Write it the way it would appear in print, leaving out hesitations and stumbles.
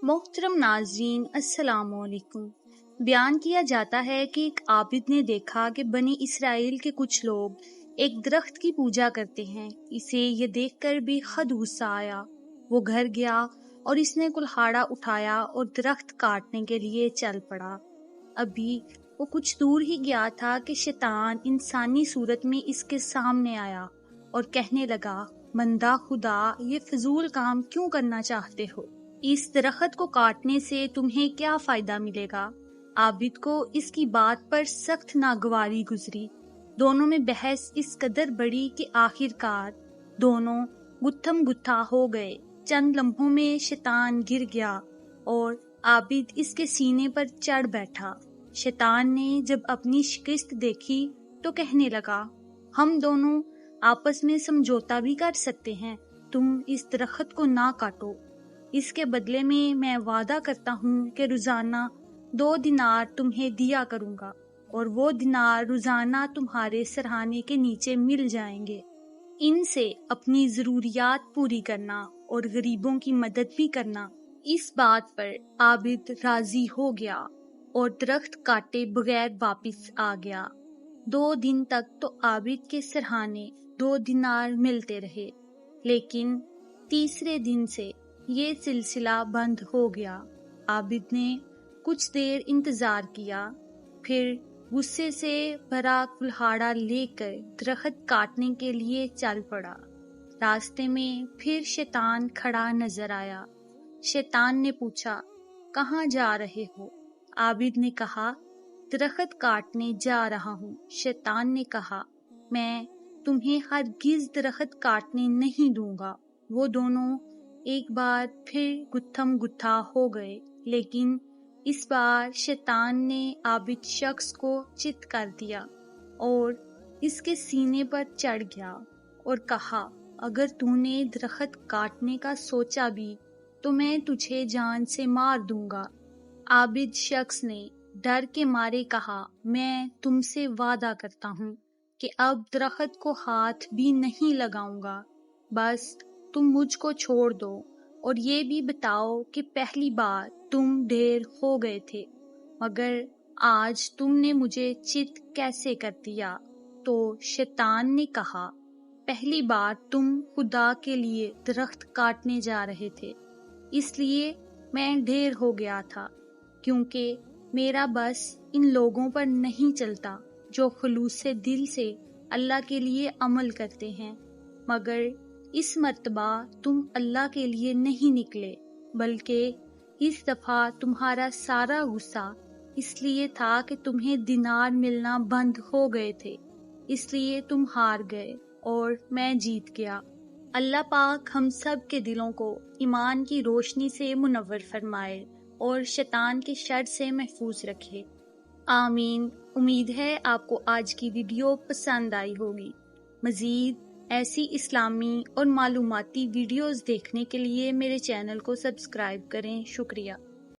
محترم ناظرین السلام علیکم۔ بیان کیا جاتا ہے کہ ایک عابد نے دیکھا کہ بنی اسرائیل کے کچھ لوگ ایک درخت کی پوجا کرتے ہیں۔ اسے یہ دیکھ کر بھی خود غصہ آیا۔ وہ گھر گیا اور اس نے کلہاڑا اٹھایا اور درخت کاٹنے کے لیے چل پڑا۔ ابھی وہ کچھ دور ہی گیا تھا کہ شیطان انسانی صورت میں اس کے سامنے آیا اور کہنے لگا، بندہ خدا، یہ فضول کام کیوں کرنا چاہتے ہو؟ اس درخت کو کاٹنے سے تمہیں کیا فائدہ ملے گا؟ عابد کو اس کی بات پر سخت ناگواری گزری۔ دونوں میں بحث اس قدر بڑی کہ آخر کار دونوں گتھم گتھا ہو گئے۔ چند لمحوں میں شیطان گر گیا اور عابد اس کے سینے پر چڑھ بیٹھا۔ شیطان نے جب اپنی شکست دیکھی تو کہنے لگا، ہم دونوں آپس میں سمجھوتا بھی کر سکتے ہیں، تم اس درخت کو نہ کاٹو۔ اس کے بدلے میں وعدہ کرتا ہوں کہ روزانہ 2 دینار تمہیں دیا کروں گا، اور وہ دینار روزانہ تمہارے سرہانے کے نیچے مل جائیں گے۔ ان سے اپنی ضروریات پوری کرنا اور غریبوں کی مدد بھی کرنا۔ اس بات پر عابد راضی ہو گیا اور درخت کاٹے بغیر واپس آ گیا۔ 2 دن تک تو عابد کے سرہانے 2 دینار ملتے رہے، لیکن تیسرے دن سے یہ سلسلہ بند ہو گیا۔ عابد نے کچھ دیر انتظار کیا، پھر غصے سے بھرا کلہاڑا لے کر درخت کاٹنے کے لیے چل پڑا۔ راستے میں پھر شیطان کھڑا نظر آیا۔ شیطان نے پوچھا، کہاں جا رہے ہو؟ عابد نے کہا، درخت کاٹنے جا رہا ہوں۔ شیطان نے کہا، میں تمہیں ہرگز درخت کاٹنے نہیں دوں گا۔ وہ دونوں ایک بار پھر گتھم گتھا ہو گئے، لیکن اس بار شیطان نے عابد شخص کو چت کر دیا اور اس کے سینے پر چڑھ گیا اور کہا، اگر تو نے درخت کاٹنے کا سوچا بھی تو میں تجھے جان سے مار دوں گا۔ عابد شخص نے ڈر کے مارے کہا، میں تم سے وعدہ کرتا ہوں کہ اب درخت کو ہاتھ بھی نہیں لگاؤں گا، بس تم مجھ کو چھوڑ دو، اور یہ بھی بتاؤ کہ پہلی بار تم ڈھیر ہو گئے تھے، مگر آج تم نے مجھے چت کیسے کر دیا؟ تو شیطان نے کہا، پہلی بار تم خدا کے لیے درخت کاٹنے جا رہے تھے، اس لیے میں ڈھیر ہو گیا تھا، کیونکہ میرا بس ان لوگوں پر نہیں چلتا جو خلوص دل سے اللہ کے لیے عمل کرتے ہیں، مگر اس مرتبہ تم اللہ کے لیے نہیں نکلے، بلکہ اس دفعہ تمہارا سارا غصہ اس لیے تھا کہ تمہیں دینار ملنا بند ہو گئے تھے، اس لیے تم ہار گئے اور میں جیت گیا۔ اللہ پاک ہم سب کے دلوں کو ایمان کی روشنی سے منور فرمائے اور شیطان کے شر سے محفوظ رکھے، آمین۔ امید ہے آپ کو آج کی ویڈیو پسند آئی ہوگی۔ مزید ایسی اسلامی اور معلوماتی ویڈیوز دیکھنے کے لیے میرے چینل کو سبسکرائب کریں۔ شکریہ۔